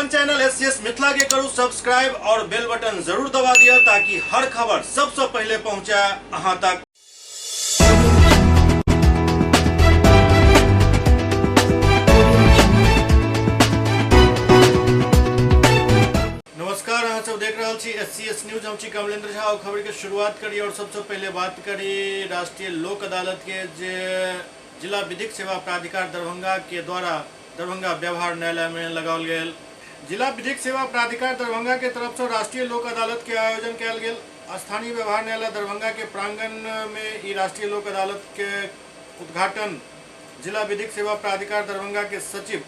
अपन channel SCS Mithila के करू subscribe और बेल बटन जरूर दबा दिया ताकि हर खबर सबसे पहले पहुंचे अहां तक। नमस्कार, अहाँ सब देख रहा छी एससीएस न्यूज। हम छी कमलेंद्र झा और खबर के शुरुआत करी और सबसे पहले बात करी राष्ट्रीय लोक अदालत के जिला विधिक सेवा प्राधिकार दरभंगा के द्वारा दरभंगा व्यवहार न्यायालय में लगाओल गेल। जिला विधिक सेवा प्राधिकार दरभंगा के तरफ से राष्ट्रीय लोक अदालत के आयोजन कयल गेल। स्थानीय व्यवहार न्यायालय दरभंगा के प्रांगण में राष्ट्रीय लोक अदालत के उद्घाटन जिला विधिक सेवा प्राधिकार दरभंगा के सचिव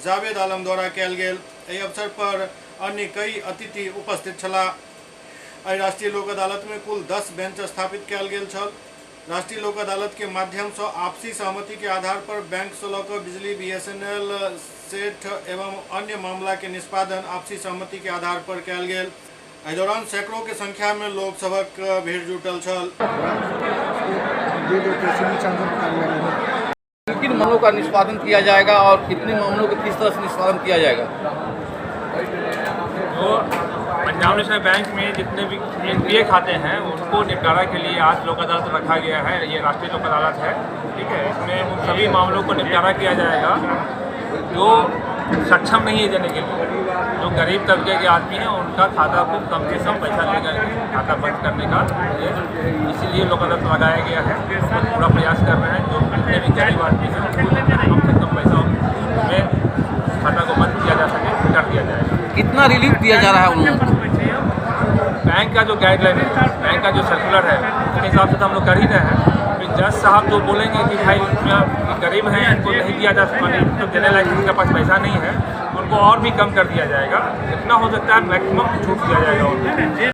जावेद आलम द्वारा कयल गेल। एहि अवसर पर अन्य कई अतिथि उपस्थित छलाह। राष्ट्रीय लोक अदालत में कुल 10 बेंच स्थापित कयल गेल छल। राष्ट्रीय लोक अदालत के माध्यम से आपसी सहमति के आधार पर बैंक से लऽ बिजली, बीएसएनएल, सेठ एवं अन्य मामला के निष्पादन आपसी सहमति के आधार पर कयल गेल। एहि दौरान सैकड़ों के संख्या में लोक सभक भीड़ जुटल छल। किन मामलों का निष्पादन किया जाएगा और कितने मामलों का किस तरह से निष्पादन किया जाएगा? तो पंजाब नेशनल बैंक में जितने भी एनपीए खाते हैं उनको निपटारा के लिए आज लोक अदालत रखा गया है। ये राष्ट्रीय लोक अदालत है, ठीक है। इसमें उन सभी मामलों को निपटारा किया जाएगा जो सक्षम नहीं है देने के लिए। जो गरीब तबके के आदमी हैं उनका खाता को कम से कम पैसा लेकर खाता बंद करने का इसीलिए लोक अदालत लगाया गया है। तो पूरा प्रयास कर रहे हैं जो जितने भी गरीब आदमी हैं कम से कम पैसा में खाता को बंद किया जा सके, कर दिया जाएगा। कितना रिलीफ दिया जा रहा है उन लोगों को? बैंक का जो गाइडलाइन है, बैंक का जो सर्कुलर है, उसके हिसाब से तो हम लोग कर ही रहे हैं। फिर जज साहब तो बोलेंगे कि भाई गरीब हैं, इनको नहीं दिया जा सकता, तो देने लायक जिनके पास पैसा नहीं है उनको और भी कम कर दिया जाएगा। जितना हो सकता है मैक्सिमम छूट दिया जाएगा उनको।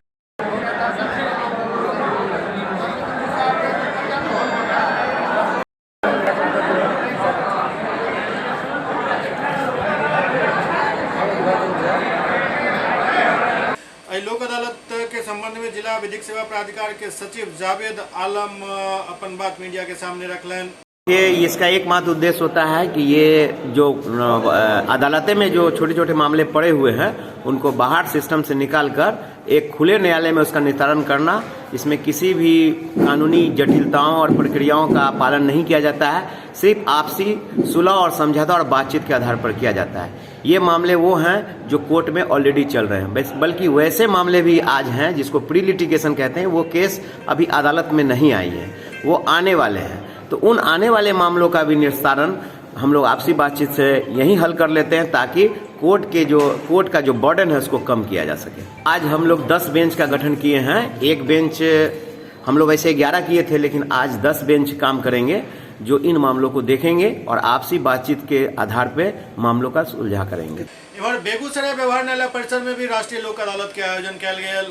लोक अदालत के संबंध में जिला विधिक सेवा प्राधिकार के सचिव जावेद आलम अपन बात मीडिया के सामने रखलन। ये इसका एकमात्र उद्देश्य होता है कि ये जो अदालतें में जो छोटे छोटे मामले पड़े हुए हैं उनको बाहर सिस्टम से निकालकर एक खुले न्यायालय में उसका निस्तारण करना। इसमें किसी भी कानूनी जटिलताओं और प्रक्रियाओं का पालन नहीं किया जाता है, सिर्फ आपसी सुलह और समझौता और बातचीत के आधार पर किया जाता है। ये मामले वो हैं जो कोर्ट में ऑलरेडी चल रहे हैं, बल्कि वैसे मामले भी आज हैं जिसको प्री लिटिगेशन कहते हैं। वो केस अभी अदालत में नहीं आई है, वो आने वाले हैं। तो उन आने वाले मामलों का भी निस्तारण हम लोग आपसी बातचीत से यहीं हल कर लेते हैं ताकि कोर्ट का जो बर्डन है उसको कम किया जा सके। आज हम लोग 10 बेंच का गठन किए हैं। एक बेंच हम लोग वैसे 11 किए थे, लेकिन आज 10 बेंच काम करेंगे जो इन मामलों को देखेंगे और आपसी बातचीत के आधार पे मामलों का सुलझा करेंगे। इधर बेगूसराय व्यवहार न्यायालय परिसर में भी राष्ट्रीय लोक अदालत के आयोजन किया गया।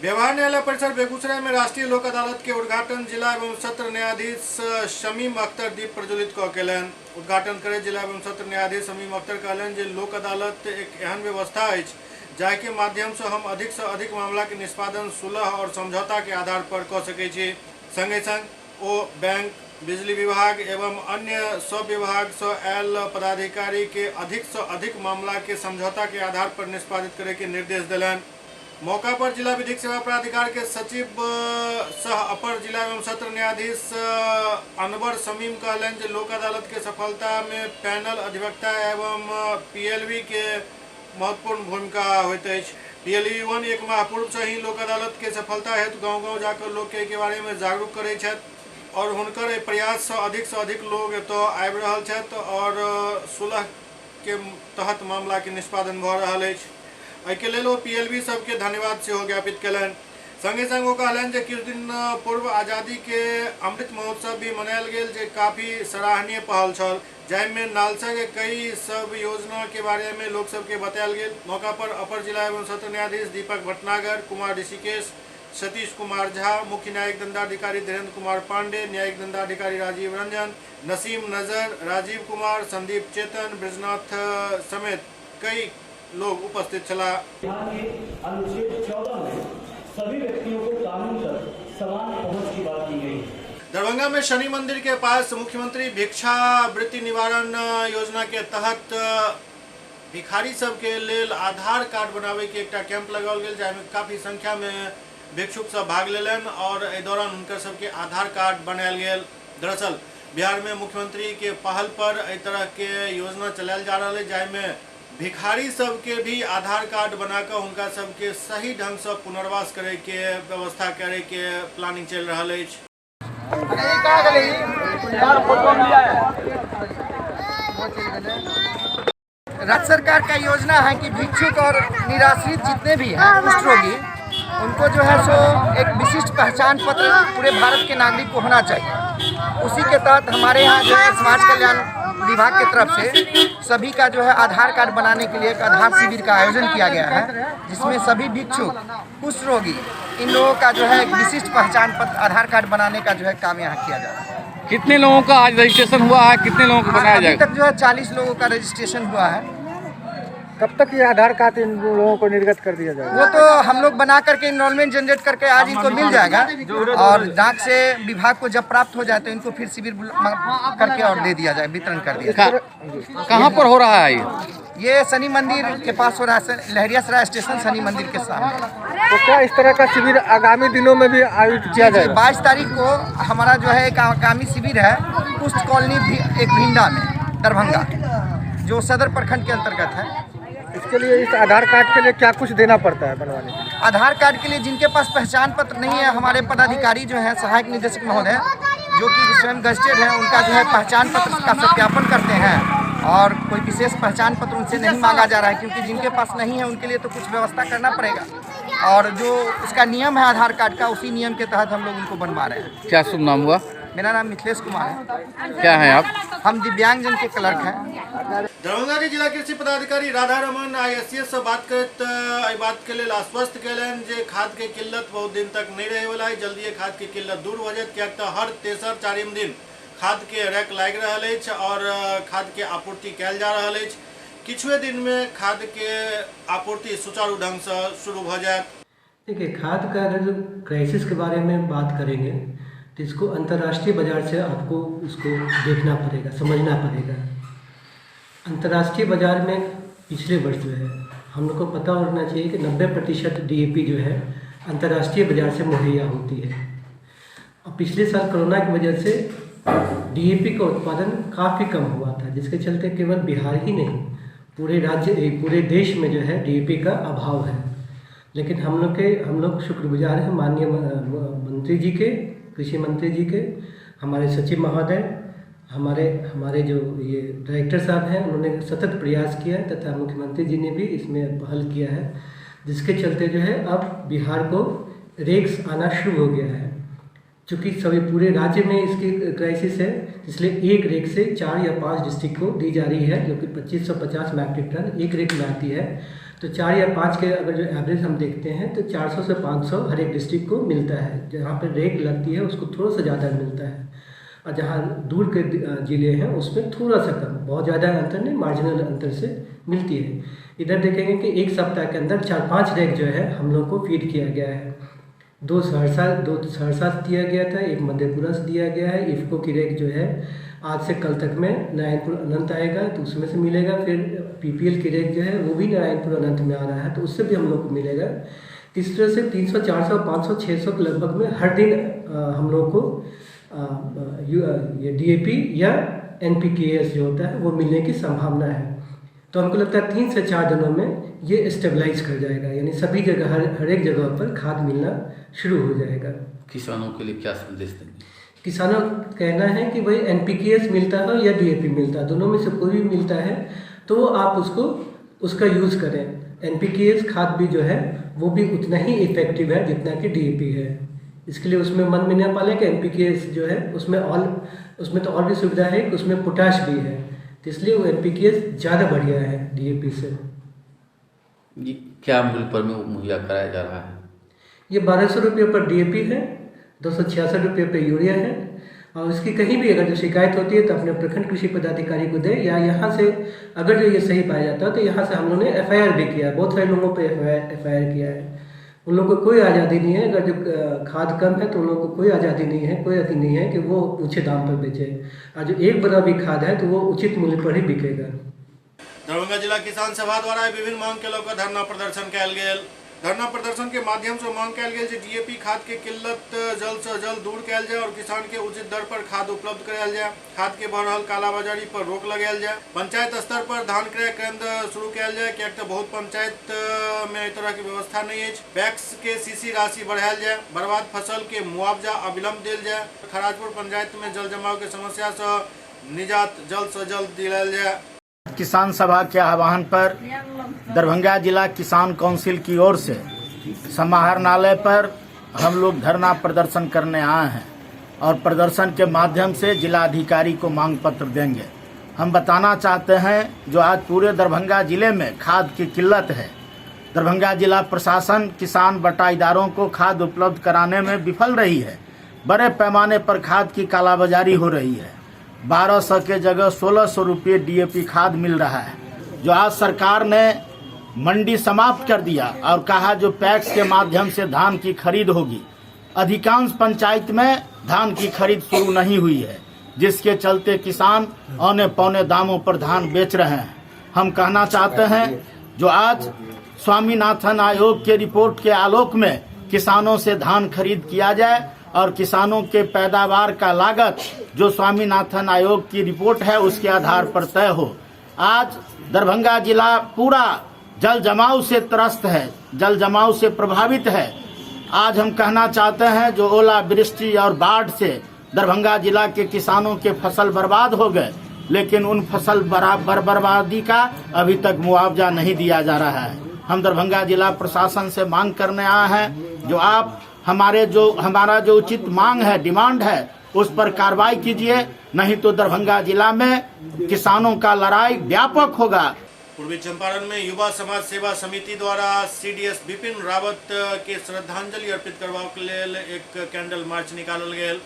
व्यवहार न्यायालय परिसर बेगूसराय में राष्ट्रीय लोक अदालत के उद्घाटन जिला एवं सत्र न्यायाधीश शमीम अख्तर दीप प्रज्वलित कयलनि। उद्घाटन करे जिला एवं सत्र न्यायाधीश शमीम अख्तर कहलनि जे लोक अदालत एक एहन व्यवस्था है जाहि के माध्यम से हम अधिक से अधिक मामला के निष्पादन सुलह और समझौता के आधार पर क सकै छी। संगे संग ओ बैंक, बिजली विभाग एवं अन्य सब विभाग से आयल पदाधिकारी के अधिक से अधिक मामला के समझौता के आधार पर निष्पादित करे के निर्देश दिलन। मौका पर जिला विधिक सेवा प्राधिकार के सचिव सह अपर जिला एवं सत्र न्यायाधीश अनवर शमीम कहलनि जे लोक अदालत के सफलता में पैनल अधिवक्ता एवं पीएलवी के महत्वपूर्ण भूमिका होइत अछि। पीएलवी 1 एक माह पूर्व से ही लोक अदालत के सफलता हेतु गाँव जाकर लोग के बारे में जागरूक करे छथि और हुनकर प्रयास से अधिक लोग एतऽ आबि रहल छथि और सुलह के तहत मामला के निष्पादन भऽ रहल अछि। एहिके लेल ओ पीएलवी सबके धन्यवाद सेहो ज्ञापित कयलनि। संगे संग ओ कहलनि जे किछु दिन पूर्व आज़ादी के अमृत महोत्सव भी मनायल गेल जे काफी सराहनीय पहल छल, जाहिमे नालसा के कई सब योजना के बारे में लोक सबके बतायल गेल। मौका पर अपर जिला एवं सत्र न्यायाधीश दीपक भटनागर, कुमार ऋषिकेश, सतीश कुमार झा, मुख्य न्यायिक दंडाधिकारी धीरेन्द्र कुमार पांडे, न्यायिक दंडाधिकारी राजीव रंजन, नसीम नजर, राजीव कुमार, संदीप चेतन, ब्रजनाथ समेत कई लोग उपस्थित चला। अनुच्छेद 14 में सभी व्यक्तियों को कानून तक समान पहुंच की बात की गई। दरभंगा में शनि मंदिर के पास मुख्यमंत्री भिक्षा वृत्ति निवारण योजना के तहत भिखारी सबके लेल आधार कार्ड बनावे के एकटा कैंप लगाओल गेल, जाहिमे काफ़ी संख्या में भिक्षुक सब भाग लेलन और एहि दौरान हुनकर सबके आधार कार्ड बनायल गेल। दरअसल बिहार में मुख्यमंत्री के पहल पर एहि तरह के योजना चलायल जा रहा है, जाहिमे भिखारी सबके भी आधार कार्ड बनाकर हुनका सबके सही ढंग से पुनर्वास करे के व्यवस्था करे के प्लानिंग चल रहा है। राज्य सरकार का योजना है कि भिक्षुक और निराश्रित जितने भी हैं कुष्ठ रोगी, उनको जो है सो एक विशिष्ट पहचान पत्र पूरे भारत के नागरिक को होना चाहिए। उसी के तहत हमारे यहाँ जो है समाज कल्याण विभाग की तरफ से सभी का जो है आधार कार्ड बनाने के लिए एक आधार शिविर का आयोजन किया गया है, जिसमें सभी भिक्षुक कुष्ठ रोगी इन लोगों का जो है एक विशिष्ट पहचान पत्र आधार कार्ड बनाने का जो है काम यहाँ किया जा रहा है। कितने लोगों का आज रजिस्ट्रेशन हुआ है, कितने लोगों को बनाया अभी जाएगा? तक जो है 40 लोगों का रजिस्ट्रेशन हुआ है। कब तक ये आधार कार्ड इन लोगों को निर्गत कर दिया जाएगा? वो तो हम लोग बना करके इनरोलमेंट जनरेट करके आज इनको मिल जाएगा और डाक से विभाग को जब प्राप्त हो जाए तो इनको फिर शिविर करके और दे दिया जाए, वितरण कर दिया जाए। कहाँ पर हो रहा है ये शनि मंदिर के पास हो रहा है, लहरियासराय स्टेशन शनि मंदिर के सामने। तो क्या इस तरह का शिविर आगामी दिनों में भी आयोजित किया जाएगा? 22 तारीख को हमारा जो है एक आगामी शिविर है कुष्ठ कॉलोनी एक भिंडा में, दरभंगा, जो सदर प्रखंड के अंतर्गत है। इसके लिए इस आधार कार्ड के लिए क्या कुछ देना पड़ता है बनवाने के लिए? आधार कार्ड के लिए जिनके पास पहचान पत्र नहीं है, हमारे पदाधिकारी जो हैं सहायक निदेशक महोदय जो कि स्वयं गजटेड हैं, उनका जो है पहचान पत्र का सत्यापन करते हैं और कोई विशेष पहचान पत्र उनसे नहीं मांगा जा रहा है, क्योंकि जिनके पास नहीं है उनके लिए तो कुछ व्यवस्था करना पड़ेगा और जो उसका नियम है आधार कार्ड का, उसी नियम के तहत हम लोग उनको बनवा रहे हैं। क्या शुभ नाम हुआ? मेरा नाम मिथिलेश कुमार है। क्या है आप? हम दिव्यांगजन के क्लर्क हैं। दरभंगा के जिला कृषि पदाधिकारी राधा रमन ISCS से बात करते बात के लिए आश्वस्त कलन जे खाद के किल्लत बहुत दिन तक नहीं रहे वाला है। जल्दी खाद की किल्लत दूर हो जाए, क्या हर तेसर चारिम दिन खाद के रैक लाग रहा है और खाद के आपूर्ति कैल जा रहा है। किछुए दिन में खाद के आपूर्ति सुचारू ढंग से शुरू हो जाए। देखिए, खाद का अगर जो क्राइसिस के बारे में बात करेंगे तो इसको अंतर्राष्ट्रीय बाज़ार से आपको इसको देखना पड़ेगा, समझना पड़ेगा। अंतर्राष्ट्रीय बाज़ार में पिछले वर्ष जो है हम लोग को पता होना चाहिए कि 90% DAP जो है अंतर्राष्ट्रीय बाज़ार से मुहैया होती है। और पिछले साल कोरोना की वजह से DAP का उत्पादन काफ़ी कम हुआ था, जिसके चलते केवल बिहार ही नहीं पूरे देश में जो है DAP का अभाव है। लेकिन हम लोग शुक्रगुजार हैं माननीय मंत्री जी के, कृषि मंत्री जी के, हमारे सचिव महोदय, हमारे जो ये डायरेक्टर साहब हैं, उन्होंने सतत प्रयास किया है तथा मुख्यमंत्री जी ने भी इसमें पहल किया है, जिसके चलते जो है अब बिहार को रेक्स आना शुरू हो गया है। चूँकि सभी पूरे राज्य में इसकी क्राइसिस है, इसलिए एक रेक से 4 या 5 डिस्ट्रिक्ट को दी जा रही है, जो कि 2550 मैट्रिक टन एक रेक में आती है। तो 4 या 5 के अगर जो एवरेज हम देखते हैं तो 400 से 500 हर एक डिस्ट्रिक्ट को मिलता है। जहाँ पर रेक लगती है उसको थोड़ा सा ज़्यादा मिलता है, और जहाँ दूर के ज़िले हैं उसमें थोड़ा सा कम, बहुत ज़्यादा अंतर नहीं, मार्जिनल अंतर से मिलती है। इधर देखेंगे कि एक सप्ताह के अंदर 4-5 रेक जो है हम लोग को फीड किया गया है। 2 सहरसा से दिया गया था, एक मधेपुरा से दिया गया है। इफ़को की रेक जो है आज से कल तक में नारायणपुर अनंत आएगा तो उसमें से मिलेगा। फिर PPL की रेक जो है वो भी नारायणपुर अनंत में आ रहा है, तो उससे भी हम लोग को मिलेगा। इस तरह से 300, 400, 500, 600 के लगभग में हर दिन हम लोग को ये DAP या NPKs जो होता है वो मिलने की संभावना है। तो हमको लगता है 3 से 4 दिनों में ये स्टेबलाइज कर जाएगा, यानी सभी जगह हर एक जगह पर खाद मिलना शुरू हो जाएगा। किसानों के लिए क्या संदेश देंगे? किसानों का कहना है कि भाई NPKs मिलता है या DAP मिलता है, दोनों में से कोई भी मिलता है तो आप उसका यूज़ करें। NPKs खाद भी जो है वो भी उतना ही इफेक्टिव है जितना कि DAP है। इसके लिए उसमें मन में न पालें कि NPKs जो है उसमें तो और भी सुविधा है कि उसमें पोटाश भी है, तो इसलिए वो NPKs ज़्यादा बढ़िया है DAP से। ये क्या मूल्य पर में मुहैया कराया जा रहा है? ये 1200 रुपये पर DAP है, 266 रुपये पर यूरिया है। और इसकी कहीं भी अगर जो शिकायत होती है तो अपने प्रखंड कृषि पदाधिकारी को दे, या यहाँ से अगर जो ये सही पाया जाता है तो यहाँ से हम लोगों ने FIR भी किया है, बहुत सारे लोगों पे FIR किया है। उन लोगों को कोई आज़ादी नहीं है, अगर जो खाद कम है तो उन लोगों को कोई आज़ादी नहीं है, कोई अधिकार नहीं है कि वो ऊँचे दाम पर बेचे, और जो एक बड़ा भी खाद है तो वो उचित मूल्य पर ही बिकेगा। दरभंगा जिला किसान सभा द्वारा विभिन्न मांग के लऽ कऽ धरना प्रदर्शन कयल गेल। धरना प्रदर्शन के माध्यम से मांग कयल गेल जे डीएपी खाद के किल्लत जल्द से जल्द दूर कयल जाए और किसान के उचित दर पर खाद उपलब्ध करायल जाए। खाद के बढ़ रहल कालाबाजारी पर रोक लगायल जाए। पंचायत स्तर पर धान क्रय केंद्र शुरू कयल जाए, कियाक तऽ बहुत पंचायत में एहि तरह के व्यवस्था नहीं है। पैक्स के सीसी राशि बढ़ायल जाए। बर्बाद फसल के मुआवजा अविलंब देल जाए। खराजपुर पंचायत में जल जमाव के समस्या से निजात जल्द से जल्द दिलायल जाए। किसान सभा के आह्वान पर दरभंगा जिला किसान काउंसिल की ओर से समाहरणालय पर हम लोग धरना प्रदर्शन करने आए हैं और प्रदर्शन के माध्यम से जिला अधिकारी को मांग पत्र देंगे। हम बताना चाहते हैं जो आज पूरे दरभंगा जिले में खाद की किल्लत है। दरभंगा जिला प्रशासन किसान बटाईदारों को खाद उपलब्ध कराने में विफल रही है। बड़े पैमाने पर खाद की कालाबाजारी हो रही है। 1200 के जगह 1600 रुपये डीएपी खाद मिल रहा है, जो आज सरकार ने मंडी समाप्त कर दिया और कहा जो पैक्स के माध्यम से धान की खरीद होगी। अधिकांश पंचायत में धान की खरीद शुरू नहीं हुई है, जिसके चलते किसान औने पौने दामों पर धान बेच रहे हैं। हम कहना चाहते हैं जो आज स्वामीनाथन आयोग के रिपोर्ट के आलोक में किसानों से धान खरीद किया जाए और किसानों के पैदावार का लागत जो स्वामीनाथन आयोग की रिपोर्ट है उसके आधार पर तय हो। आज दरभंगा जिला पूरा जल जमाव से त्रस्त है, जल जमाव से प्रभावित है। आज हम कहना चाहते हैं जो ओलावृष्टि और बाढ़ से दरभंगा जिला के किसानों के फसल बर्बाद हो गए, लेकिन उन फसल बर्बादी का अभी तक मुआवजा नहीं दिया जा रहा है। हम दरभंगा जिला प्रशासन से मांग करने आए हैं जो आप हमारा जो उचित मांग है, डिमांड है, उस पर कार्रवाई कीजिए, नहीं तो दरभंगा जिला में किसानों का लड़ाई व्यापक होगा। पूर्वी चंपारण में युवा समाज सेवा समिति द्वारा सीडीएस बिपिन रावत के श्रद्धांजलि अर्पित करबा के लेल एक कैंडल मार्च निकालल गेल।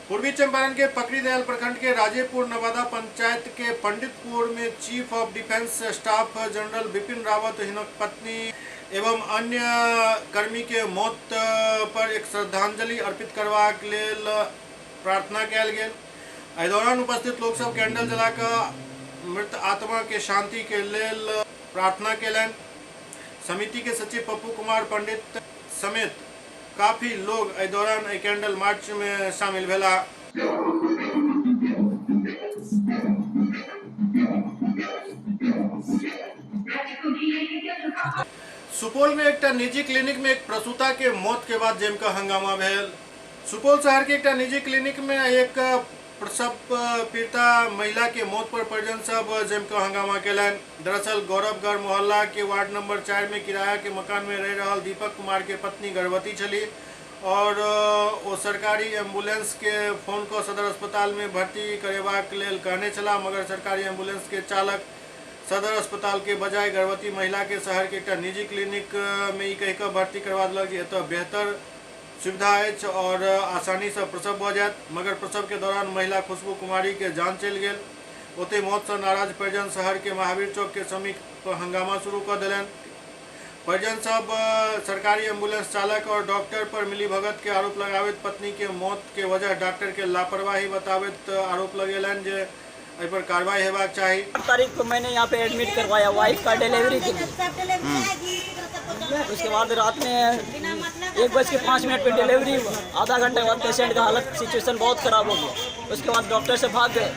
पूर्वी चंपारण के पकड़ीदयाल प्रखंड के राजेपुर नवादा पंचायत के पंडितपुर में chief of defence staff general Bipin Rawat, हिनक पत्नी एवं अन्य कर्मी के मौत पर एक श्रद्धांजलि अर्पित करबा के लेल प्रार्थना कयल गेल। एहि दौरान उपस्थित लोग सब कैंडल जलाकर मृत आत्मा के शांति के लेल प्रार्थना केलनि। समिति के सचिव पप्पू कुमार पंडित समेत काफी लोग एहि दौरान एहि कैंडल मार्च में शामिल भेला। सुपौल में एक निजी क्लिनिक में एक प्रसूता के मौत के बाद जमकर हंगामा भेल। सुपौल शहर के एक निजी क्लिनिक में एक प्रसव पीड़िता महिला के मौत पर परिजन सब जमकर हंगामा केलनि। दरअसल गौरवगढ़ मोहल्ला के वार्ड नंबर 4 में किराया के मकान में रह रहल दीपक कुमार के पत्नी गर्भवती छली और वो सरकारी एम्बुलेंस के फोन को सदर अस्पताल में भर्ती करेबाक लेल कहने चला, मगर सरकारी एम्बुलेंस के चालक सदर अस्पताल के बजाय गर्भवती महिला के शहर के एक निजी क्लिनिक में ही कहिकर भर्ती करवा दिलक जे एतऽ बेहतर सुविधा है और आसानी से प्रसव भ जायत। मगर प्रसव के दौरान महिला खुशबू कुमारी के जान चल गई। ओते मौत से नाराज परिजन शहर के महावीर चौक के समीप हंगामा शुरू कर दिलन। परिजन सब सरकारी एम्बुलेंस चालक और डॉक्टर पर मिलीभगत के आरोप लगावित पत्नी के मौत के वजह डॉक्टर के लापरवाही बतावित आरोप लगेलन जे इस पर कार्रवाई हेबाक चाहिए। 8 तारीख को मैंने यहाँ पे एडमिट करवाया वाइफ का डिलीवरी के लिए। उसके बाद रात में 1:05 पे डिलीवरी हुआ। आधा घंटे बाद पेशेंट का हालत सिचुएशन बहुत ख़राब हो गया। उसके बाद डॉक्टर से भाग गए।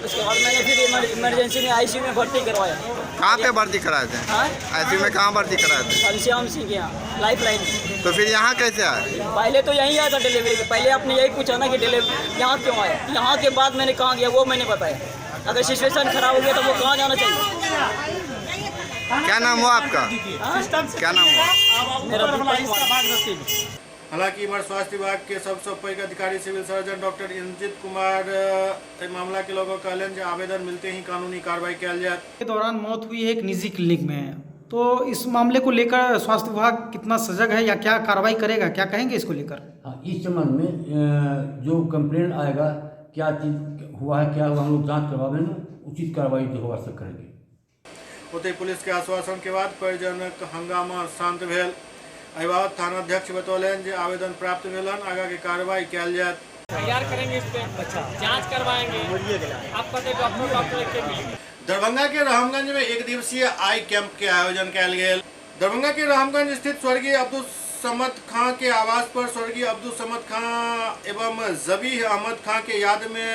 उसके बाद मैंने फिर इमरजेंसी में आईसीयू में भर्ती करवाया। कहाँ पे भर्ती कराए थे? आईसीयू में कहाँ भर्ती कराए थे? घनश्याम सिंह के यहाँ लाइफ लाइन में। तो फिर यहाँ कैसे आए? पहले तो यहीं आया था डिलीवरी के। पहले आपने यही पूछा ना कि डिलीवरी यहाँ क्यों आया। यहाँ के बाद मैंने कहाँ गया वो मैंने बताया। अगर सिचुएशन खराब हो गया तो वो कहाँ जाना चाहिए। क्या नाम हुआ आपका? क्या नाम हुआ? मेरा हालांकि हमारे स्वास्थ्य विभाग के सबसे पैघ अधिकारी civil surgeon doctor Indrajit Kumar मामला के लोगों कहलन जे आवेदन मिलते ही कानूनी कार्रवाई किया जाए। के दौरान मौत हुई है एक निजी क्लिनिक में, तो इस मामले को लेकर स्वास्थ्य विभाग कितना सजग है या क्या कार्रवाई करेगा, क्या कहेंगे इसको लेकर? हाँ, इस संबंध में जो कंप्लेंट आएगा, क्या चीज हुआ है, क्या हुआ, हम लोग जाँच करवाने उचित कार्रवाई जो होगा सब करेंगे। ओते पुलिस के आश्वासन के बाद परिजनक हंगामा शांत भेल। एहि बाबत थानाध्यक्ष बतौलन जे आवेदन प्राप्त भेलन, आगा के कार्रवाई कयल जायत। तैयार करेंगे इस पे। अच्छा, जांच करवाएंगे। आप कहते डॉक्टर के मिलेंगे। दरभंगा के रामगंज में एक दिवसीय आई कैंप के आयोजन कयल गेल। दरभंगा के रामगंज स्थित स्वर्गीय अब्दुल समद खां के आवास पर स्वर्गीय अब्दुल समद खां एवं जबीह अहमद खां के याद में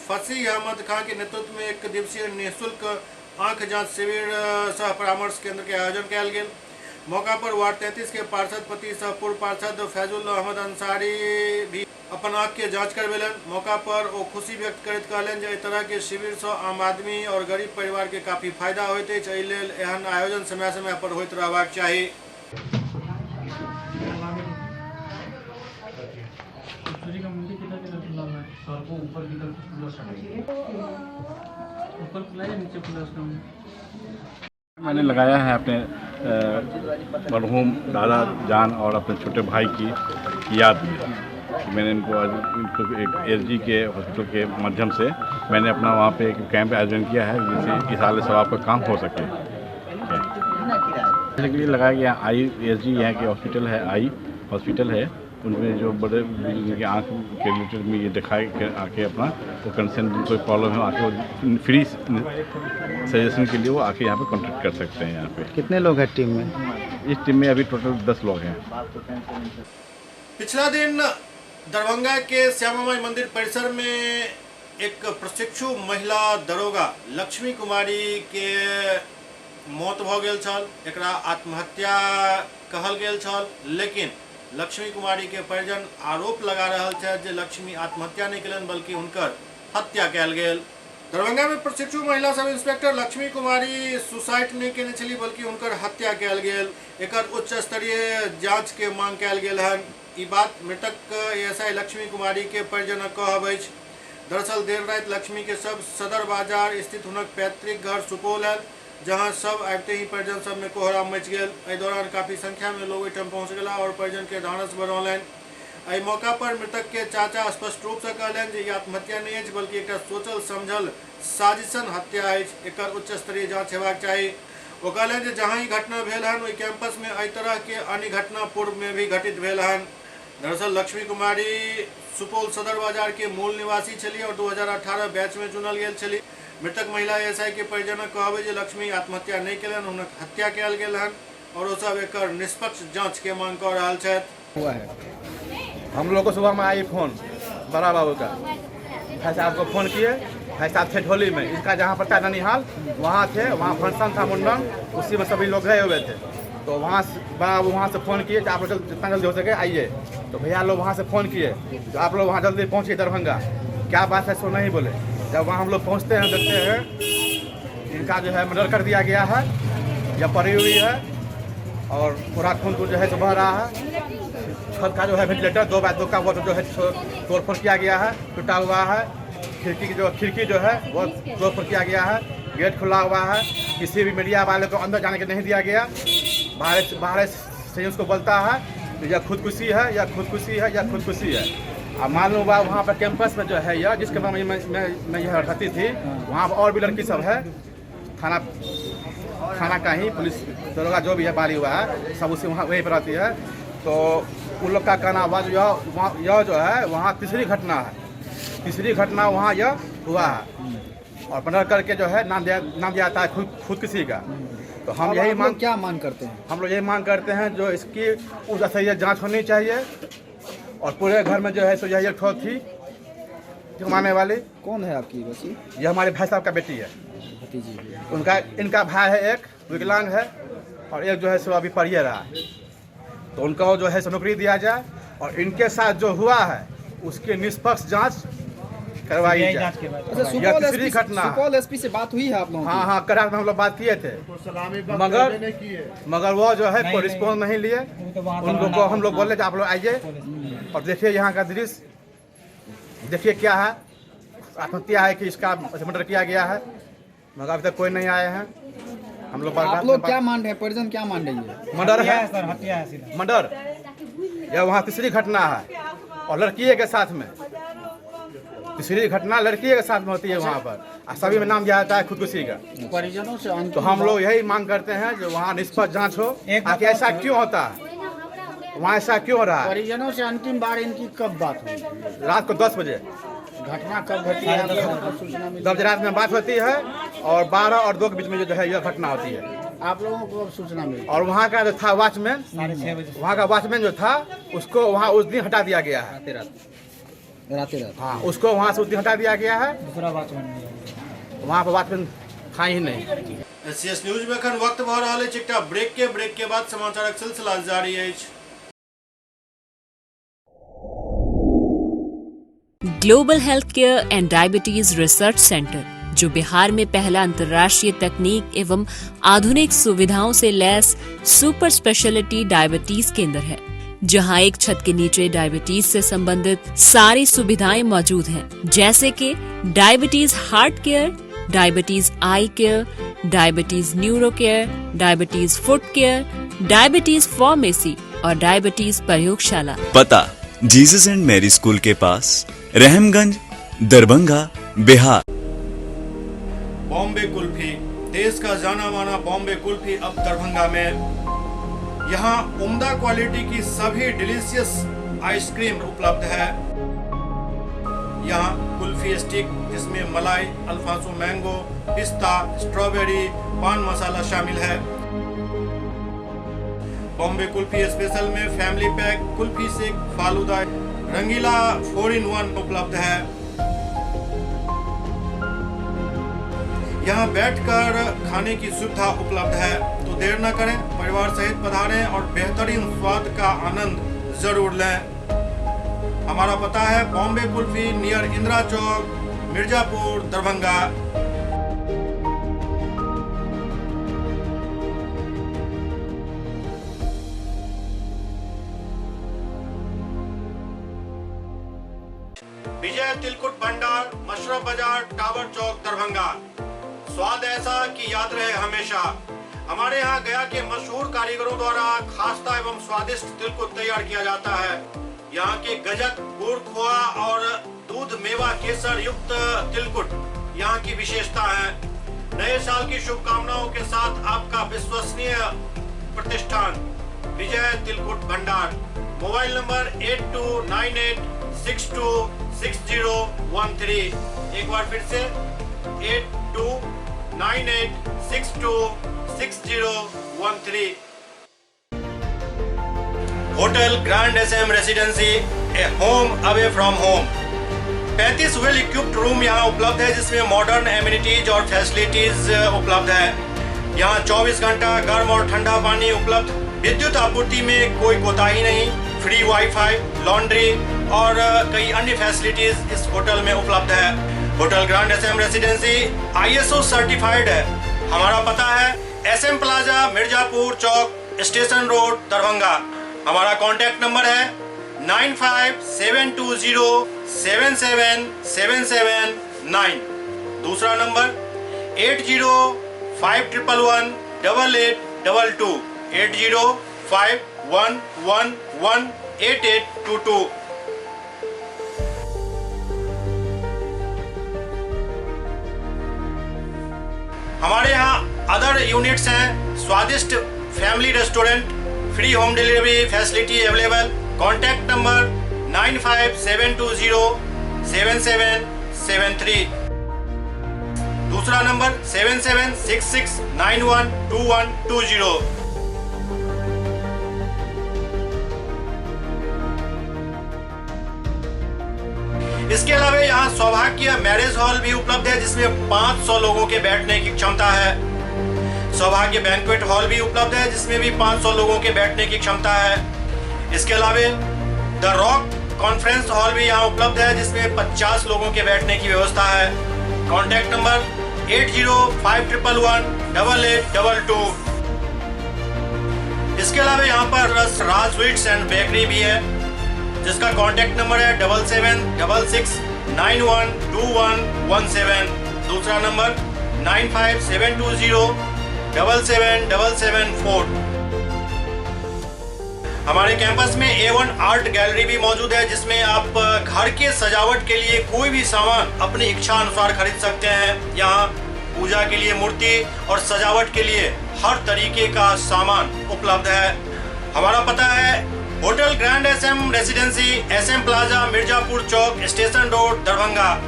फसीह अहमद खां के नेतृत्व में एक दिवसीय निःशुल्क आंख जांच शिविर सह परामर्श केंद्र के आयोजन कयल गेल। मौका पर वार्ड 33 के पार्षद पति सह पूर्व पार्षद फैजुल अहमद अंसारी भी अपन आँख के जांच करवेलन। मौका पर वो खुशी व्यक्त करैत कहलन जे एहि तरह के शिविर से आम आदमी और गरीब परिवार के काफी फायदा होइत अछि। एहि लेल एहन आयोजन समय समय पर होइत रहबाक चाही। मैंने लगाया है अपने मरहूम दादा जान और अपने छोटे भाई की याद में। मैंने इनको एक एसजी के हॉस्पिटल के माध्यम से मैंने अपना वहाँ पे एक कैंप आयोजन किया है जिससे इस हाल से आपका काम हो सके। इसके लिए लगाया गया आई एसजी यहाँ के हॉस्पिटल है, आई हॉस्पिटल है, उनमें जो बड़े जिनके आँख के रिलेटेड में ये दिखाए आके अपना वो कंसर्न कोई प्रॉब्लम है आके फ्री सजेशन के लिए वो आके यहाँ पे कॉन्टेक्ट कर सकते हैं। यहाँ पे कितने लोग हैं टीम में? इस टीम में अभी टोटल 10 लोग हैं। पिछला दिन दरभंगा के श्यामा माई मंदिर परिसर में एक प्रशिक्षु महिला दरोगा लक्ष्मी कुमारी के मौत भ गेल छल। एकरा आत्महत्या कहल गेल छल, लेकिन लक्ष्मी कुमारी के परिजन आरोप लगा रहल छथि जे लक्ष्मी आत्महत्या नहीं केलनि बल्कि हुनकर हत्या कयल गेल। दरभंगा में प्रशिक्षु महिला सब इंस्पेक्टर लक्ष्मी कुमारी सुसाइड नहीं केने छली बल्कि हुनकर हत्या कयल गेल। एकर उच्च स्तरीय जांच के मांग कयल गेल हन। ई बात मृतक एएसआई लक्ष्मी कुमारी के परिजनक कहब अछि। दरअसल देर रात लक्ष्मी के सब सदर बाजार स्थित हुनक पैतृक घर सुपौल आयल, जहां सब आबते ही परिजन सब में कोहराम मच गेल। एहि दौरान काफी संख्या में लोग एहिठाम पहुंच गेला और परिजन के ढांढस बढ़ौलनि। एहि मौका पर मृतक के चाचा स्पष्ट रूप से कहलनि जे ई आत्महत्या नहीं अछि बल्कि एक सोचल समझल साजिशन हत्या अछि। एकर उच्च स्तरीय जांच हेबाक चाही। वो कहलनि जे जहां ई घटना भेल हन ओहि कैंपस में एहि तरह के अन्य घटना पूर्व में भी घटित भेल हन। दरअसल लक्ष्मी कुमारी सुपौल सदर बाजार के मूल निवासी छली और 2018 बैच में चुनल गेल छली। मृतक महिला एएसआई के परिजनक कहबै जे लक्ष्मी आत्महत्या नहीं केलनि, हुनक हत्या कयल गेल हन और वो सब एकर निष्पक्ष जांच के मांग कर रहल छथि। हुआ है हम लोग को सुबह में आई फोन बड़ा बाबू का, भाई साहब को फोन किए, भाई साहब थे ढोली में, इसका जहाँ पर था ननिहाल वहाँ थे, वहाँ फंक्शन था मुंडन, उसी में सभी लोग गए हुए थे। तो वहाँ से फ़ोन किए कि आप लोग जितना जल्दी हो सके आइए। तो भैया लोग वहाँ से फ़ोन किए तो आप लोग वहाँ जल्दी पहुँचिए दरभंगा। क्या बात है सो नहीं बोले। जब वहाँ हम लोग पहुँचते हैं देखते हैं इनका जो है मर्डर कर दिया गया है या पड़ी हुई है और पूरा खून जो है बह रहा है। छत का जो है वेंटिलेटर 2x2 का वो जो है तोड़ फोड़ किया गया है, टूटा हुआ है। खिड़की जो है वो तोड़ फोड़ किया गया है। गेट खुला हुआ है, किसी भी मीडिया वाले को अंदर जाने के नहीं दिया गया। बाहर से उसको बोलता है या खुदकुशी है या खुदकुशी है या खुदकुशी है। अब मालूम हुआ वहाँ पर कैंपस में जो है यह जिसके बारे में मैं यह रहती थी, वहाँ पर और भी लड़की सब है। थाना का ही पुलिस दरोगा जो भी है बारी हुआ है सब उसी वहाँ वहीं पर रहती है। तो उन लोग का कहना हुआ यह जो है वहाँ तीसरी घटना वहाँ यह हुआ है और मर्डर करके जो है नाम दिया जाता है खुदकुशी का। तो हम यही क्या मांग करते हैं? हम लोग यही मांग करते हैं जो इसकी उस सही जांच होनी चाहिए और पूरे घर में जो है सो यही एक ठो थी जमाने वाली। कौन है आपकी बच्ची? ये हमारे भाई साहब का बेटी है, भतीजी। इनका भाई है, एक विकलांग है और एक जो है सो अभी पढ़िए रहा है। तो उनको जो है सो नौकरी दिया जाए और इनके साथ जो हुआ है उसकी निष्पक्ष जाँच करवाई जाए। अच्छा, सुपौल एसपी से बात हुई है आप लोगों की? हाँ, करार में हम लोग बात किए थे मगर वो जो है कोई रिस्पॉन्स नहीं लिए। उन लोग को हम लोग बोले आप लोग आइए और देखिए यहाँ का दृश्य, देखिए क्या है। आत्महत्या है कि इसका मर्डर किया गया है, मगर अभी तक कोई नहीं आए हैं। हम लोग आप लोग क्या मान रहे हैं, परिजन क्या मान रही है? मर्डर है सर, हत्या है मर्डर। यह वहाँ तीसरी घटना है और लड़की के साथ में तीसरी घटना लड़की के साथ में होती है वहाँ पर। सभी में नाम दिया जाता है खुदकुशी का। परिजनों से तो हम लोग यही मांग करते हैं जो वहाँ निष्पक्ष जांच हो। आखिर ऐसा क्यों होता है, वहाँ ऐसा क्यों हो रहा है? परिजनों से अंतिम बार इनकी कब बात हुई? रात को 10 बजे घटना कब घटी है? आपको सूचना मिली? 10 बजे रात में बात होती है और 12 और 2 के बीच में जो है यह घटना होती है। आप लोगों को सूचना मिली? और वहाँ का जो था वॉचमैन, वहाँ का वॉचमैन जो था उसको वहाँ उस दिन हटा दिया गया है। रात हाँ, उसको वहाँ से उस दिन हटा दिया गया है। दूसरा वॉचमैन वहाँ पर वॉचमैन था ही नहीं। एससीएस न्यूज में अखन वक्त भर रहा है चिकटा ब्रेक के बाद समाचार सिलसिला जारी है। Global health care and diabetes research centre, जो बिहार में पहला अंतर्राष्ट्रीय तकनीक एवं आधुनिक सुविधाओं से लैस सुपर स्पेशलिटी डायबिटीज केंद्र है, जहां एक छत के नीचे डायबिटीज से संबंधित सारी सुविधाएं मौजूद हैं, जैसे कि diabetes heart care, diabetes eye care, diabetes neuro care, diabetes foot care, diabetes pharmacy और डायबिटीज प्रयोगशाला। पता जीसस एंड मैरी स्कूल के पास, रहमगंज, दरभंगा, बिहार। बॉम्बे कुल्फी, देश का जाना माना बॉम्बे कुल्फी अब दरभंगा में। यहाँ उम्दा क्वालिटी की सभी डिलीशियस आइसक्रीम उपलब्ध है। यहाँ कुल्फी स्टिक जिसमें मलाई, अल्फांसो मैंगो, पिस्ता, स्ट्रॉबेरी, पान मसाला शामिल है। बॉम्बे कुल्फी स्पेशल में फैमिली पैक, कुल्फी सेक, फालूदा, रंगीला 4-in-1 उपलब्ध है। यहाँ बैठकर खाने की सुविधा उपलब्ध है, तो देर न करें, परिवार सहित पधारें और बेहतरीन स्वाद का आनंद जरूर लें। हमारा पता है बॉम्बे कुल्फी नियर इंदिरा चौक, मिर्जापुर, दरभंगा। विजय तिलकुट भंडार, मशरफ बाजार, टावर चौक, दरभंगा। स्वाद ऐसा कि याद रहे हमेशा। हमारे यहाँ गया के मशहूर कारीगरों द्वारा खास्ता एवं स्वादिष्ट तिलकुट तैयार किया जाता है। यहाँ के गजक, गुड़, खोआ और दूध मेवा केसर युक्त तिलकुट यहाँ की विशेषता है। नए साल की शुभकामनाओं के साथ आपका विश्वसनीय प्रतिष्ठान विजय तिलकुट भंडार। Mobile number 8298626013। एक बार फिर से 8298626013। Hotel grand SM residency, a home away from home. 35 well equipped room यहाँ उपलब्ध है, जिसमें मॉडर्न एमिनिटीज और फैसिलिटीज उपलब्ध है। यहाँ 24 घंटा गर्म और ठंडा पानी उपलब्ध। विद्युत आपूर्ति में कोई कोताही नहीं। फ्री वाईफाई, लॉन्ड्री और कई अन्य फैसिलिटीज इस होटल में उपलब्ध है। Hotel grand SM residency ISO certified है। हमारा पता है SM प्लाजा, मिर्जापुर चौक, स्टेशन रोड, दरभंगा। हमारा कॉन्टैक्ट नंबर है 9572077779। दूसरा नंबर 8051118822, 8051118822। हमारे यहाँ अदर यूनिट्स हैं। स्वादिष्ट family restaurant, free home delivery facility available. Contact number 9572077773। दूसरा नंबर 7766912120। इसके अलावा यहाँ सौभाग्य मैरिज हॉल भी उपलब्ध है, जिसमें 500 लोगों के बैठने की क्षमता है। सौभाग्य बैंक्वेट हॉल भी उपलब्ध है, जिसमें भी 500 लोगों के बैठने की क्षमता है। इसके अलावा द रॉक कॉन्फ्रेंस हॉल भी यहाँ उपलब्ध है, जिसमें 50 लोगों के बैठने की व्यवस्था है। Contact number 8051118822। इसके अलावा यहाँ पर राज स्वीट्स एंड बेकरी भी है, जिसका कॉन्टैक्ट नंबर है 7766912117। दूसरा नंबर 9572077774। हमारे कैंपस में A1 आर्ट गैलरी भी मौजूद है, जिसमें आप घर के सजावट के लिए कोई भी सामान अपनी इच्छा अनुसार खरीद सकते हैं। यहाँ पूजा के लिए मूर्ति और सजावट के लिए हर तरीके का सामान उपलब्ध है। हमारा पता है hotel grand SM residency, SM plaza, Mirzapur चौक, station road, Darbhanga.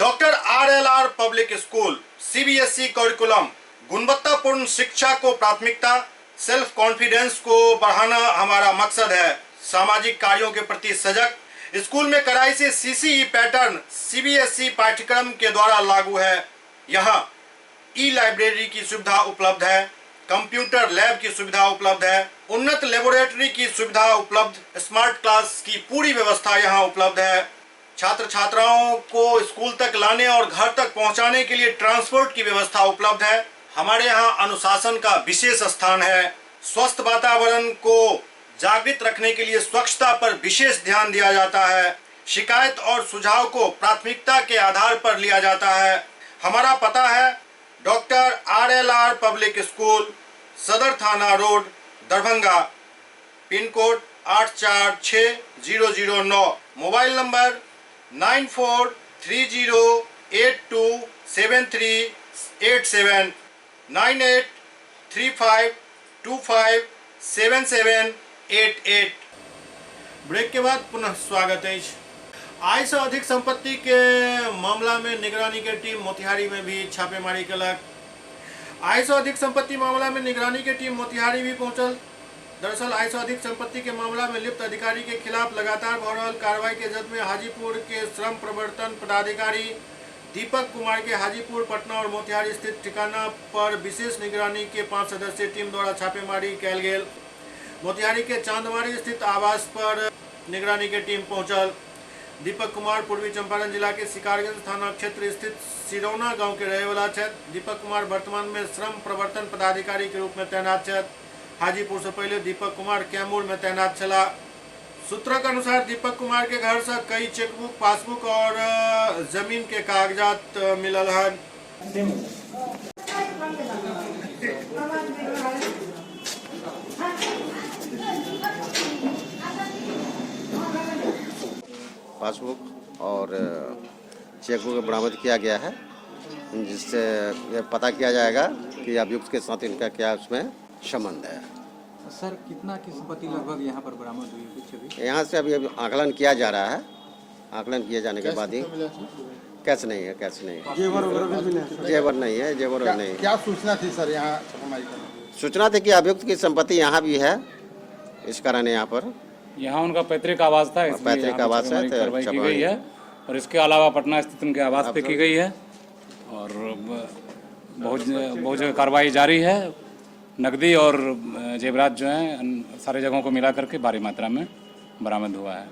Doctor RLR public school, CBSE curriculum, गुणवत्तापूर्ण शिक्षा को प्राथमिकता, सेल्फ कॉन्फिडेंस को बढ़ाना हमारा मकसद है। सामाजिक कार्यों के प्रति सजग। स्कूल में कड़ाई से CCE पैटर्न CBSE पाठ्यक्रम के द्वारा लागू है। यहाँ लाइब्रेरी की सुविधा उपलब्ध है, कंप्यूटर लैब की सुविधा उपलब्ध है, उन्नत लेबोरेटरी की सुविधा उपलब्ध, स्मार्ट क्लास की पूरी व्यवस्था यहाँ उपलब्ध है। छात्र छात्राओं को स्कूल तक लाने और घर तक पहुंचाने के लिए ट्रांसपोर्ट की व्यवस्था उपलब्ध है। हमारे यहाँ अनुशासन का विशेष स्थान है। स्वस्थ वातावरण को जागृत रखने के लिए स्वच्छता पर विशेष ध्यान दिया जाता है। शिकायत और सुझाव को प्राथमिकता के आधार पर लिया जाता है। हमारा पता है doctor RLR public school, Sadar Thana road, Darbhanga, pin code 846009, mobile number 9430827387, 9835257788। Break के बाद पुनः स्वागत है। आय से अधिक संपत्ति के मामला में निगरानी की टीम मोतिहारी में भी छापेमारी कलक। आय से अधिक संपत्ति मामला में निगरानी की टीम मोतिहारी भी पहुंचल। दरअसल आय से अधिक संपत्ति के मामला में लिप्त अधिकारी के खिलाफ लगातार हो रहल कार्रवाई के जद में हाजीपुर के श्रम प्रवर्तन पदाधिकारी दीपक कुमार के हाजीपुर, पटना और मोतिहारी स्थित ठिकाना पर विशेष निगरानी के 5 सदस्यीय टीम द्वारा छापेमारी कैल गेल। मोतिहारी के चांदमारी स्थित आवास पर निगरानी की टीम पहुंचल। दीपक कुमार पूर्वी चंपारण जिला के शिकारगंज थाना क्षेत्र स्थित सिरौना गांव के रहे वाला छथि। दीपक कुमार वर्तमान में श्रम प्रवर्तन पदाधिकारी के रूप में तैनात छथि। हाजीपुर से पहले दीपक कुमार कैमूर में तैनात चला। सूत्रक अनुसार दीपक कुमार के घर से कई चेकबुक, पासबुक और जमीन के कागजात मिलल हन। पासबुक और चेकबुक बरामद किया गया है, जिससे यह पता किया जाएगा कि अभियुक्त के साथ इनका क्या उसमें संबंध है। सर, कितना की संपत्ति लगभग यहाँ पर बरामद हुई कुछ अभी? यहाँ से अभी आकलन किया जा रहा है। आकलन किए जाने के बाद ही कैश नहीं है, कैश नहीं है, जेवर नहीं है, जेवर नहीं। क्या सूचना थी सर यहाँ छापेमारी करने? सूचना थी कि अभियुक्त की संपत्ति यहाँ भी है, इस कारण यहाँ पर यहाँ उनका पैतृक आवास था, पैतृक आवास है, कार्रवाई की गई है। और इसके अलावा पटना स्थित उनके आवास पे की गई है और बहुत जगह कार्रवाई जारी है। नकदी और जेवरात जो हैं सारे जगहों को मिला करके भारी मात्रा में बरामद हुआ है।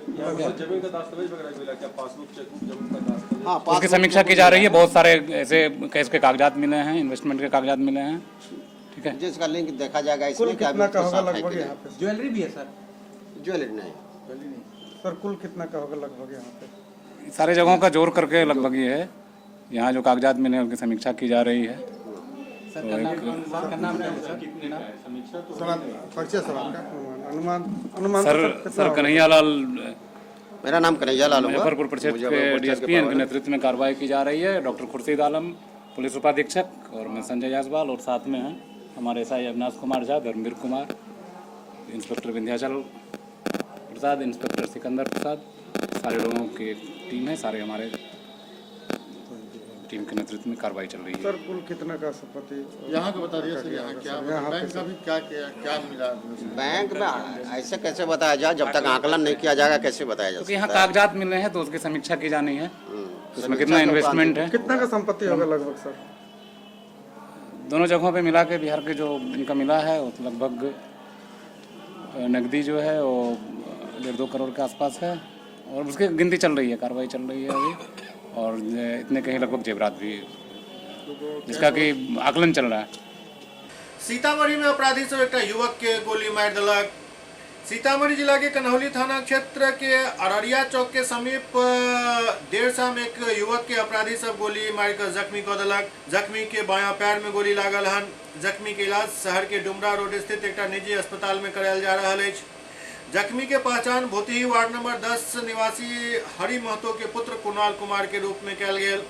हाँ, उसकी समीक्षा की जा रही है। बहुत सारे ऐसे केस के कागजात मिले हैं, इन्वेस्टमेंट के कागजात मिले हैं। ठीक है, जिसका लिंक देखा जाएगा इसमें। कितना का होगा लगभग यहाँ पे? ज्वेलरी भी है सर? ज्वेलरी नहीं सर, कुल कितना का होगा लगभग यहाँ पे? सारे जगहों का जोड़ करके लगभग ये है। यहाँ जो कागजात मिले हैं उनकी समीक्षा की जा रही है। सर, कन्हैया लाल, मेरा नाम कन्हैया लाल, मुजफ्फरपुर प्रक्षेत्र के DSP के नेतृत्व में कार्रवाई की जा रही है। डॉक्टर खुर्शीद आलम पुलिस उपाधीक्षक और मैं संजय जायसवाल, और साथ में हैं हमारे SI अविनाश कुमार झा, धर्मवीर कुमार, इंस्पेक्टर विंध्याचल प्रसाद, इंस्पेक्टर सिकंदर प्रसाद, सारे लोगों की टीम है। सारे हमारे टीम के नेतृत्व में कार्रवाई चल रही है। सर, कुल कितना का संपत्ति यहाँ का बता दिया सर? यहाँ क्या बैंक का भी क्या मिला? बैंक में ऐसे कैसे बताया जाए, जब तक आकलन नहीं किया जाएगा कैसे बताया जा सकता है? क्योंकि यहाँ कागजात मिले हैं तो उसकी समीक्षा की जानी है। उसमें कितना इन्वेस्टमेंट है, कितना का संपत्ति होगा लगभग सर? दोनों जगहों पे मिला के बिहार के जो इनका मिला है वो लगभग नकदी जो है वो 1.5-2 करोड़ के आसपास है और उसकी गिनती चल रही है, कार्रवाई चल रही है अभी। और इतने कहीं लगभग जेवरात भी, जिसका कि आकलन चल रहा है। सीतामढ़ी में अपराधी सब एक युवक के गोली मार दिलक। सीतामढ़ी जिला के कन्हौली थाना क्षेत्र के अररिया चौक के समीप देर शाम एक युवक के अपराधी सब गोली मारकर जख्मी कर दिलक। जख्मी के बायां पैर में गोली लागल हन। जख्मी के इलाज शहर के डुमरा रोड स्थित एक निजी अस्पताल में करायल जा रहा है। जख्मी के पहचान भोतिही वार्ड नंबर 10 निवासी हरि महतो के पुत्र कुणाल कुमार के रूप में कल गेल।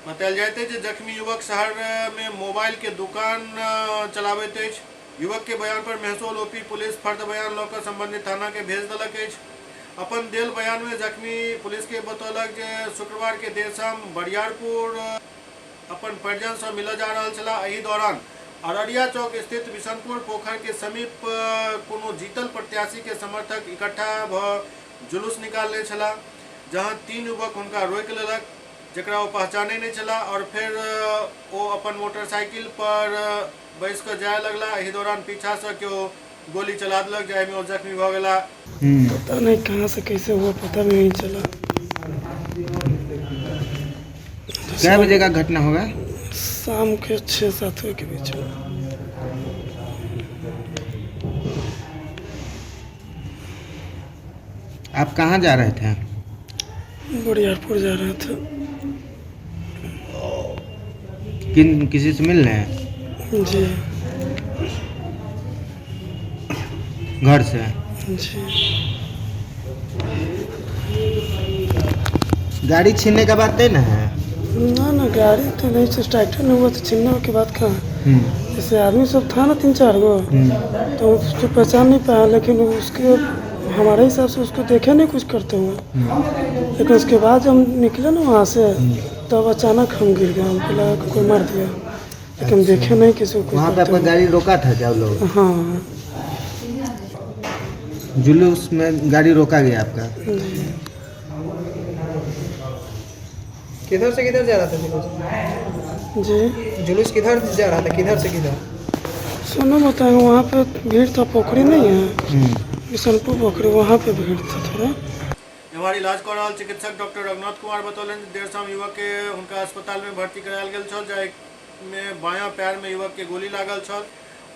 बतायल जाइत अछि जे जख्मी युवक शहर में मोबाइल के दुकान चलाबैत अछि। युवक के बयान पर मेहसोल ओपी पुलिस फर्द बयान लऽ कऽ संबंधित थाना के भेज देलक अछि। अपन देल बयान में जख्मी पुलिस के बतौलक जे शुक्रवार के देर शाम बरियारपुर अपन परिजन से मिलऽ जा रहल छला। एहि दौरान अररिया चौक स्थित बिशनपुर पोखर के समीप कोनो जीतल प्रत्याशी के समर्थक इकट्ठा भ जुलूस निकालने छला, जहां 3 युवक हुनका रोकि लेलक, जकरा वो पहचाने नहीं चला और फिर वो अपन मोटरसाइकिल पर बैस कर जाए लगला। एहि दौरान पीछा से क्यों गोली चला दिलक, जाय में वो जख्मी भ गेला। पता नहीं कहाँ से कैसे हुआ, पता भी नहीं चला। क्या बजे का घटना होगा? शाम के 6-7 बजे के बीच में। आप कहाँ जा रहे थे? बरियारपुर जा रहे थे। किसी से मिल रहे हैं? जी। घर से? जी। गाड़ी छीनने का बात तय ना है? ना गाड़ी तो नहीं, स्ट्राइक नहीं हुआ तो छीनने के बाद कहाँ। जैसे आदमी सब था ना 3-4 गो, तो उसको पहचान नहीं पाया, लेकिन उसके हमारे हिसाब से उसको देखे नहीं कुछ करते हुए। लेकिन उसके बाद जब निकले ना वहाँ से, तब अचानक हम गिर गए, हमको लगा कि कोई मार दिया, लेकिन देखे नहीं किसी को। वहाँ पे आपका गाड़ी रोका था क्या लोग? हाँ, जुलूस में गाड़ी रोका गया आपका? किधर से किधर जा रहा था जुलूस? जी। जुलूस किधर जा रहा था, किधर से किधर? सुनो बताएंगे, वहाँ पे भीड़ था, पोखरी नहीं है, बिशनपुर पोखरी, वहाँ पे भीड़ था थोड़ा। हमारी इलाज कर रहा चिकित्सक डॉक्टर रघुनाथ कुमार बतौलन देर शाम युवक के उनका अस्पताल में भर्ती करायल गेल छल, जाहि में बायां पैर में युवक के गोली लागल छल।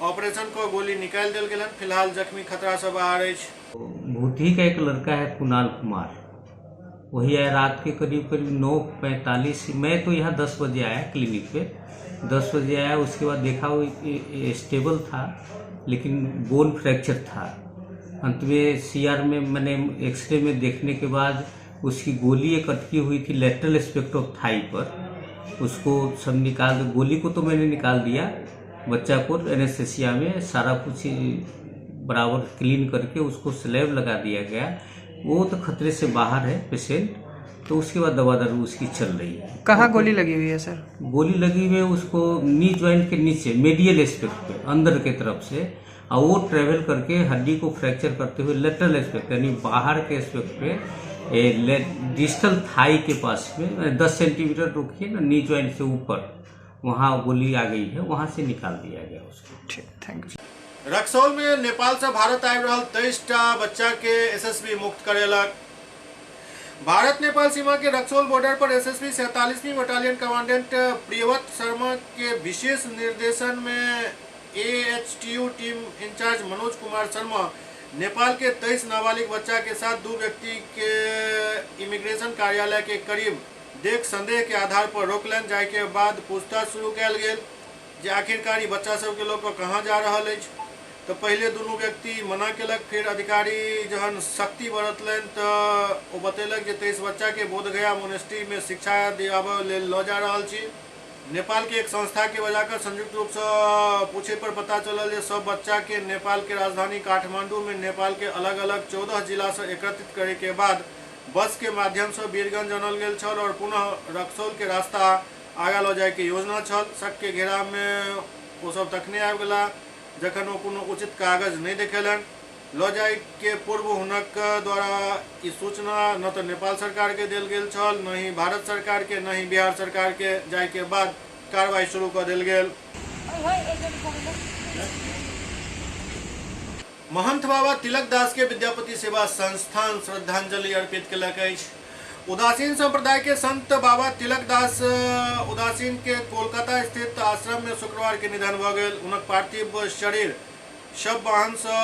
ऑपरेशन को गोली निकाल दिल गेलन। फिलहाल जख्मी खतरा से बाहर है। भूतही का एक लड़का है कुणाल कुमार, वही आया रात के करीब 9:45। मैं तो यहाँ 10 बजे आया क्लिनिक पे, 10 बजे आया। उसके बाद देखा वो स्टेबल था, लेकिन बोन फ्रैक्चर था। अंत में CR में मैंने एक्सरे में देखने के बाद उसकी गोली एक अटकी हुई थी लेटरल एस्पेक्ट ऑफ थाई पर, उसको सब निकाल, गोली को तो मैंने निकाल दिया, बच्चा को एनेस्थेसिया में सारा कुछ बराबर क्लीन करके उसको स्लैब लगा दिया गया। वो तो खतरे से बाहर है पेशेंट, तो उसके बाद दवा दारू उसकी चल रही है। कहाँ गोली लगी हुई है सर? गोली लगी हुई है उसको नी जॉइंट के नीचे मेडियल एस्पेक्ट पे, अंदर के तरफ से, और वो ट्रेवल करके हड्डी को फ्रैक्चर करते हुए लेटरल एस्पेक्ट यानी बाहर के एस्पेक्ट पे डिस्टल थाई के पास में 10 सेंटीमीटर रोकिए ना, नी जॉइंट से ऊपर, वहाँ गोली आ गई है, वहाँ से निकाल दिया गया उसको। ठीक, थैंक यू। रक्सौल में नेपाल से भारत आबि रहल 23टा बच्चा के एसएसबी मुक्त करेलक। भारत नेपाल सीमा के रक्सौल बॉर्डर पर एसएसबी 47वीं बटालियन कमांडेंट प्रियव्रत शर्मा के विशेष निर्देशन में AHTU team in-charge Manoj Kumar Sharma Nepal के 23 नाबालिग बच्चा के साथ 2 व्यक्ति के इमिग्रेशन कार्यालय के करीब देख संदेह के आधार पर रोकलन, जाय के बाद पूछताछ शुरू कयल गेल जे आखिरकार ई बच्चा सब के लोग कहाँ जा रहल अछि। तो पहले दोनों व्यक्ति मना केलक, फिर अधिकारी जहन सख्ती बरतलन तो वो बतेलक जे 23 बच्चा के बोधगया मोनेस्ट्री में शिक्षा दियाबे लेल लऽ जा रहल छी। नेपाल के एक संस्था के बजाकर संयुक्त रूप से पूछे पर पता चलल जे सब बच्चा के नेपाल के राजधानी काठमांडू में नेपाल के अलग अलग 14 जिला से एकत्रित करे के बाद बस के माध्यम से वीरगंज आनल गेल छल और पुनः रक्सौल के रास्ता आगा लऽ जाय के योजना छल। शक के घेरा में वो सब तखने आबि गेला जखन वो कोनो उचित कागज नहीं देखेलन। लऽ जाय के पूर्व हुनक द्वारा ई सूचना न तो नेपाल सरकार के देल गेल छल, न ही भारत सरकार के, न ही बिहार सरकार के। जाय के बाद कार्रवाई शुरू कर देल गेल। महंत बाबा तिलक दास के विद्यापति सेवा संस्थान श्रद्धांजलि अर्पित केलक अछि। उदासीन संप्रदाय के संत बाबा तिलक दास उदासीन के कोलकाता स्थित आश्रम में शुक्रवार के निधन भ गेल। उनक पार्थिव शरीर शव वाहन से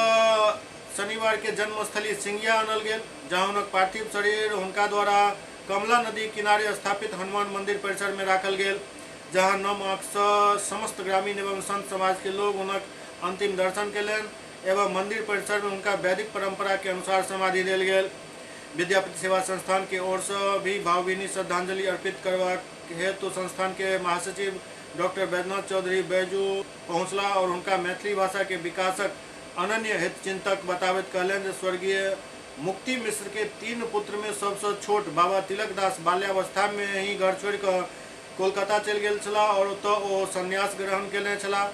शनिवार के जन्मस्थली सिंगिया आनल गेल, जहां उनक पार्थिव शरीर हुनका द्वारा कमला नदी किनारे स्थापित हनुमान मंदिर परिसर में राखल गेल, जहां नम आँख से समस्त ग्रामीण एवं संत समाज के लोग उनक अंतिम दर्शन केलन। एवं मंदिर परिसर में उनका वैदिक परंपरा के अनुसार समाधि देल गेल। विद्यापति सेवा संस्थान के ओर से भी भावभीनी श्रद्धांजलि अर्पित करवा हेतु संस्थान के महासचिव डॉक्टर बैद्यनाथ चौधरी बैजू पहुंचला और उनका मैथिली भाषा के विकासक अनन्य हित चिंतक बतावित कहलन स्वर्गीय मुक्ति मिश्र के 3 पुत्र में सबसे छोट बाबा तिलक दास बाल्यावस्था में ही घर छोड़ कर कोलकाता चल गेल छला और तो ओ संन्यास ग्रहण केने छला।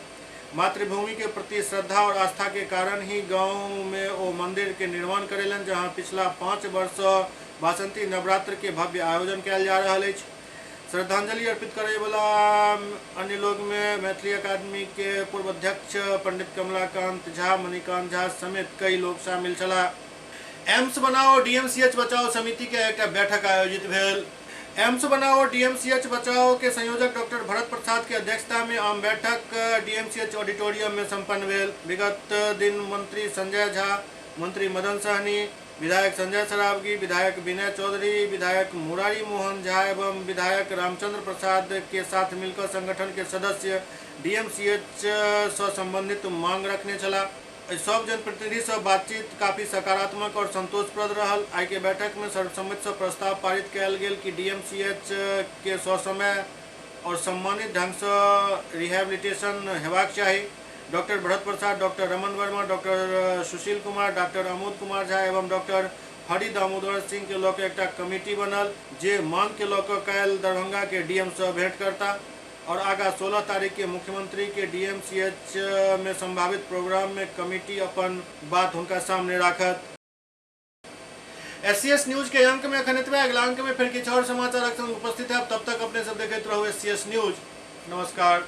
मातृभूमि के प्रति श्रद्धा और आस्था के कारण ही गांव में ओ मंदिर के निर्माण करेलन, जहां पिछला 5 वर्ष वासंती नवरात्र के भव्य आयोजन किया जा रहा है। श्रद्धांजलि अर्पित करे वाला अन्य लोग में मैथिली अकादमी के पूर्व अध्यक्ष पंडित कमलाकांत झा, मणिकांत झा समेत कई लोग शामिल छला। एम्स बनाओ डीएमसीएच बचाओ समिति के एक बैठक आयोजित भेल। एम्स बनाओ डीएमसीएच बचाओ के संयोजक डॉक्टर भरत प्रसाद की अध्यक्षता में आम बैठक डीएमसीएच ऑडिटोरियम में संपन्न भेल। विगत दिन मंत्री संजय झा, मंत्री मदन सहनी, विधायक संजय सरावगी, विधायक विनय चौधरी, विधायक मुरारी मोहन झा एवं विधायक रामचंद्र प्रसाद के साथ मिलकर संगठन के सदस्य डीएमसीएच से संबंधित मांग रखने चला। सब जनप्रतिनिधि से बातचीत काफी सकारात्मक और संतोषप्रद रहल। आई के बैठक में सर्वसम्मति से प्रस्ताव पारित कयल गेल कि डीएमसीएच के ससमय और सम्मानित ढंग से रिहेबिलिटेशन हेबाक चाही। डॉक्टर भरत प्रसाद, doctor Raman Verma, doctor Sushil Kumar, doctor Amod Kumar Jha एवं डॉक्टर हरि दामोदर सिंह के लऽ एकटा कमिटी बनल जे मांग के लऽ काल्हि दरभंगा के डीएम से भेंट करता और आगा 16 तारीख के मुख्यमंत्री के डीएमसीएच में संभावित प्रोग्राम में कमिटी अपन बात उनका सामने राखत। एससीएस न्यूज के अंक में अखनितवा अगला अंक में फिर किछु और समाचार उपस्थित है। तब तक अपने सब देखते रहो एससीएस न्यूज। नमस्कार।